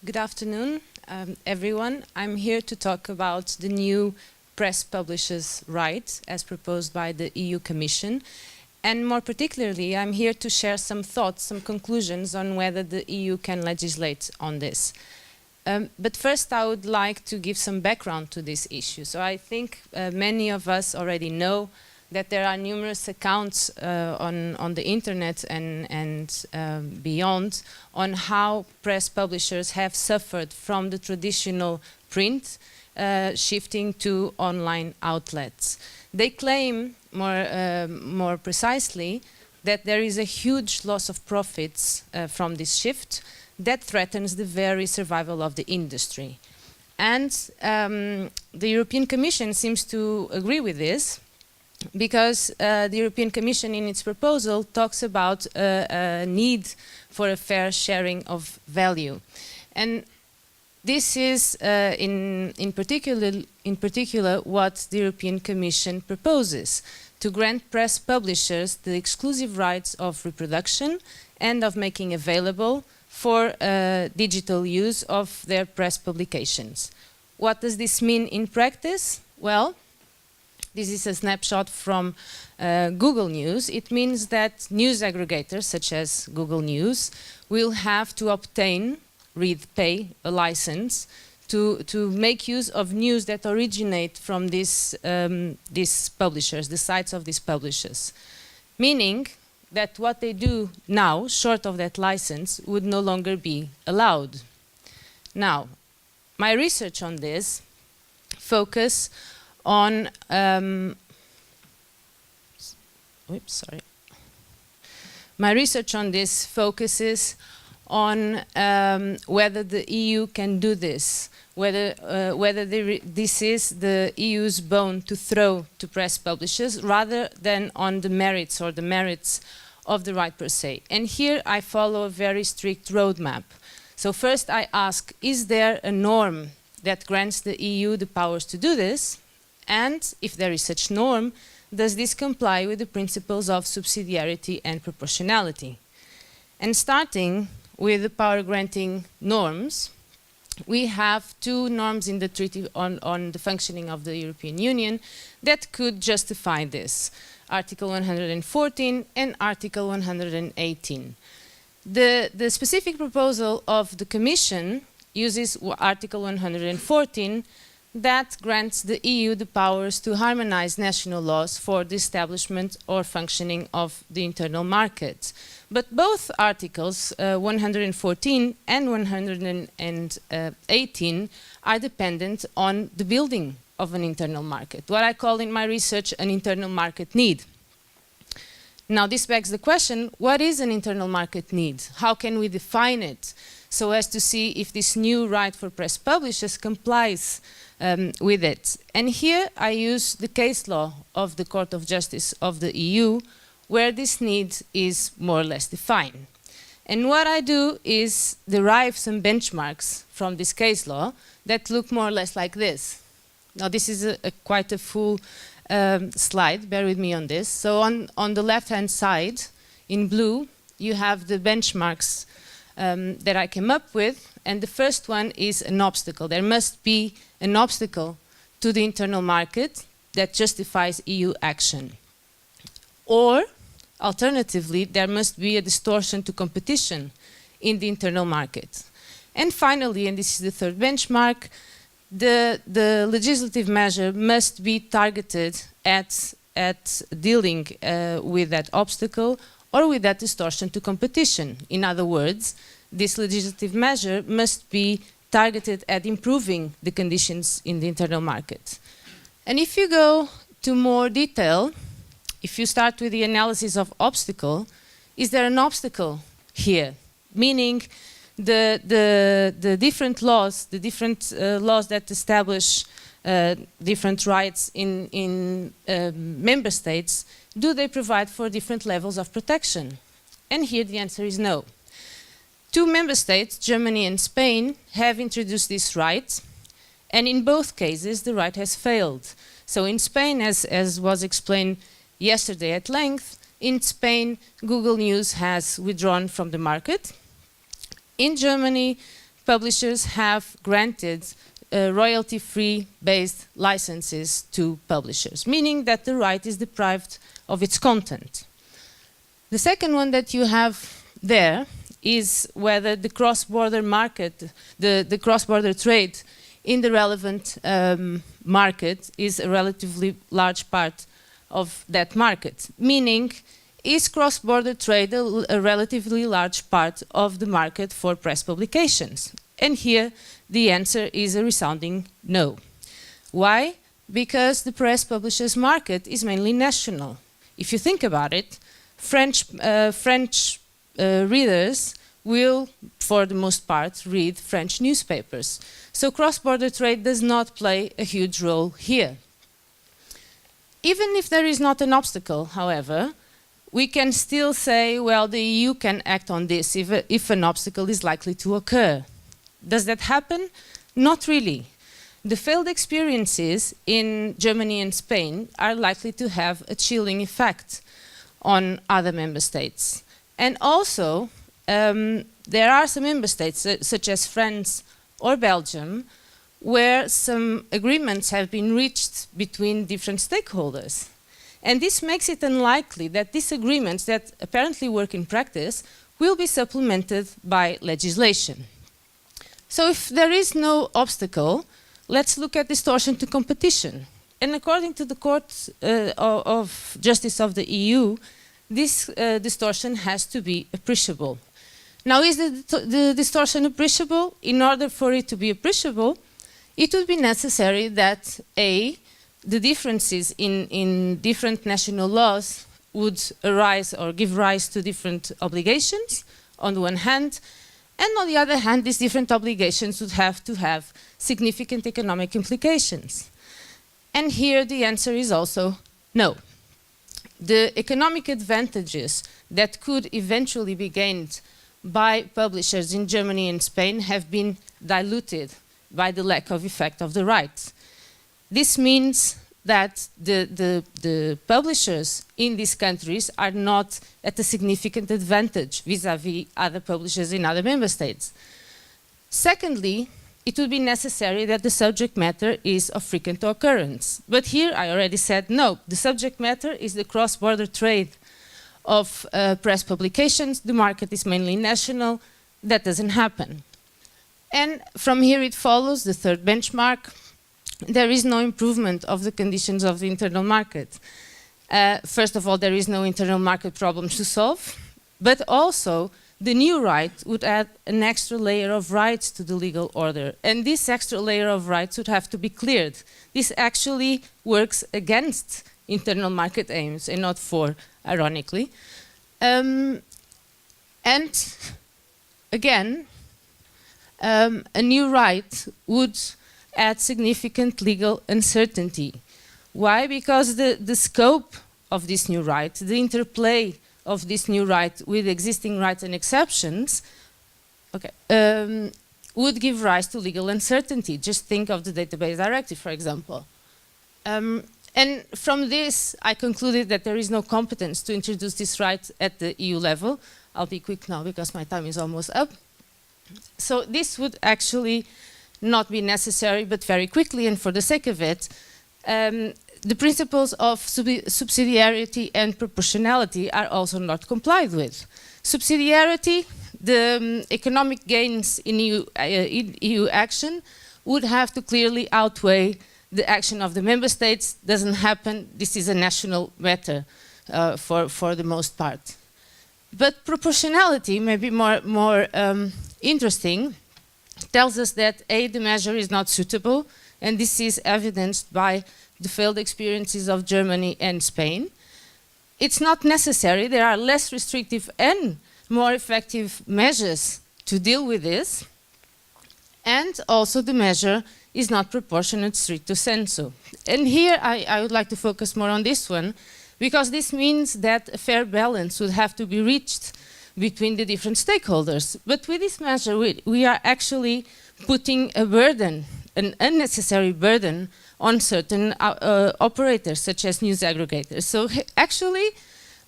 Good afternoon, everyone. I'm here to talk about the new press publishers' rights as proposed by the EU Commission. And more particularly, I'm here to share some thoughts, some conclusions on whether the EU can legislate on this. But first, I would like to give some background to this issue. So I think many of us already know that there are numerous accounts on the internet and beyond on how press publishers have suffered from the traditional print shifting to online outlets. They claim, more precisely, that there is a huge loss of profits from this shift that threatens the very survival of the industry. And the European Commission seems to agree with this, because the European Commission in its proposal talks about a need for a fair sharing of value. And this is in particular what the European Commission proposes, to grant press publishers the exclusive rights of reproduction and of making available for digital use of their press publications. What does this mean in practice? Well, this is a snapshot from Google News. It means that news aggregators, such as Google News, will have to obtain, pay a license to make use of news that originate from these publishers, the sites of these publishers. Meaning that what they do now, short of that license, would no longer be allowed. Now, my research on this focus on my research on this focuses on whether the EU can do this, whether this is the EU's bone to throw to press publishers, rather than on the merits of the right per se. And here I follow a very strict roadmap. So first I ask, is there a norm that grants the EU the powers to do this? And if there is such norm, does this comply with the principles of subsidiarity and proportionality? And starting with the power-granting norms, we have two norms in the Treaty on the functioning of the European Union that could justify this, Article 114 and Article 118. The specific proposal of the Commission uses Article 114 that grants the EU the powers to harmonize national laws for the establishment or functioning of the internal market. But both articles, 114 and 118, are dependent on the building of an internal market, what I call in my research an internal market need. Now this begs the question, what is an internal market need? How can we define it so as to see if this new right for press publishers complies with it? And here I use the case law of the Court of Justice of the EU, where this need is more or less defined. And what I do is derive some benchmarks from this case law that look more or less like this. Now this is quite a full slide, bear with me on this. So on the left-hand side, in blue, you have the benchmarks that I came up with, and the first one is an obstacle. There must be an obstacle to the internal market that justifies EU action. Or, alternatively, there must be a distortion to competition in the internal market. And finally, and this is the third benchmark, the legislative measure must be targeted at dealing with that obstacle or with that distortion to competition. In other words, this legislative measure must be targeted at improving the conditions in the internal market. And if you go to more detail, if you start with the analysis of obstacle, is there an obstacle here? Meaning the different laws, laws that establish different rights in member states, do they provide for different levels of protection? And here the answer is no. Two member states, Germany and Spain, have introduced this right, and in both cases the right has failed. So in Spain, as was explained yesterday at length, in Spain Google News has withdrawn from the market. In Germany, publishers have granted royalty-free based licenses to publishers, meaning that the right is deprived of its content. The second one that you have there is whether the cross-border market, the cross-border trade in the relevant market is a relatively large part of that market, meaning is cross-border trade a relatively large part of the market for press publications? And here the answer is a resounding no. Why? Because the press publishers market is mainly national. If you think about it, French readers will, for the most part, read French newspapers. So cross-border trade does not play a huge role here. Even if there is not an obstacle, however, we can still say, well, the EU can act on this if an obstacle is likely to occur. Does that happen? Not really. The failed experiences in Germany and Spain are likely to have a chilling effect on other member states. And also, there are some member states, such as France or Belgium, where some agreements have been reached between different stakeholders. And this makes it unlikely that these agreements that apparently work in practice will be supplemented by legislation. So if there is no obstacle, let's look at distortion to competition. And according to the Court of Justice of the EU, this distortion has to be appreciable. Now, is the distortion appreciable? In order for it to be appreciable, it would be necessary that A, the differences in different national laws would arise or give rise to different obligations, on the one hand, and on the other hand, these different obligations would have to have significant economic implications. And here the answer is also no. The economic advantages that could eventually be gained by publishers in Germany and Spain have been diluted by the lack of effect of the rights. This means that the publishers in these countries are not at a significant advantage vis-à-vis other publishers in other member states. Secondly, it would be necessary that the subject matter is of frequent occurrence. But here I already said no. The subject matter is the cross-border trade of press publications. The market is mainly national. That doesn't happen. And from here it follows, the third benchmark, there is no improvement of the conditions of the internal market. First of all, there is no internal market problems to solve, but also the new right would add an extra layer of rights to the legal order, and this extra layer of rights would have to be cleared. This actually works against internal market aims and not for, ironically. And again, a new right would add significant legal uncertainty. Why? Because the scope of this new right, the interplay of this new right with existing rights and exceptions, would give rise to legal uncertainty. Just think of the database directive, for example. And from this, I concluded that there is no competence to introduce this right at the EU level. I'll be quick now because my time is almost up. So this would actually not be necessary, but very quickly, and for the sake of it, the principles of subsidiarity and proportionality are also not complied with. Subsidiarity, the economic gains in EU action would have to clearly outweigh the action of the member states. Doesn't happen. This is a national matter for the most part. But proportionality may be more interesting. Tells us that A, the measure is not suitable, and this is evidenced by the failed experiences of Germany and Spain. It's not necessary. There are less restrictive and more effective measures to deal with this. And also the measure is not proportionate stricto sensu. And here I would like to focus more on this one, because this means that a fair balance would have to be reached between the different stakeholders. But with this measure, we are actually putting a burden, an unnecessary burden, on certain operators, such as news aggregators. So actually,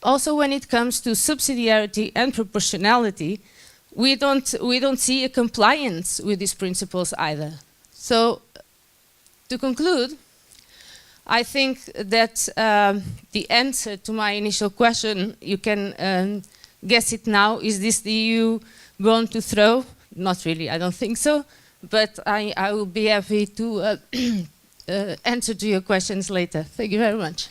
also when it comes to subsidiarity and proportionality, we don't see a compliance with these principles either. So, to conclude, I think that the answer to my initial question, you can guess it now, is this the EU bone to throw? Not really, I don't think so, but I will be happy to answer to your questions later. Thank you very much.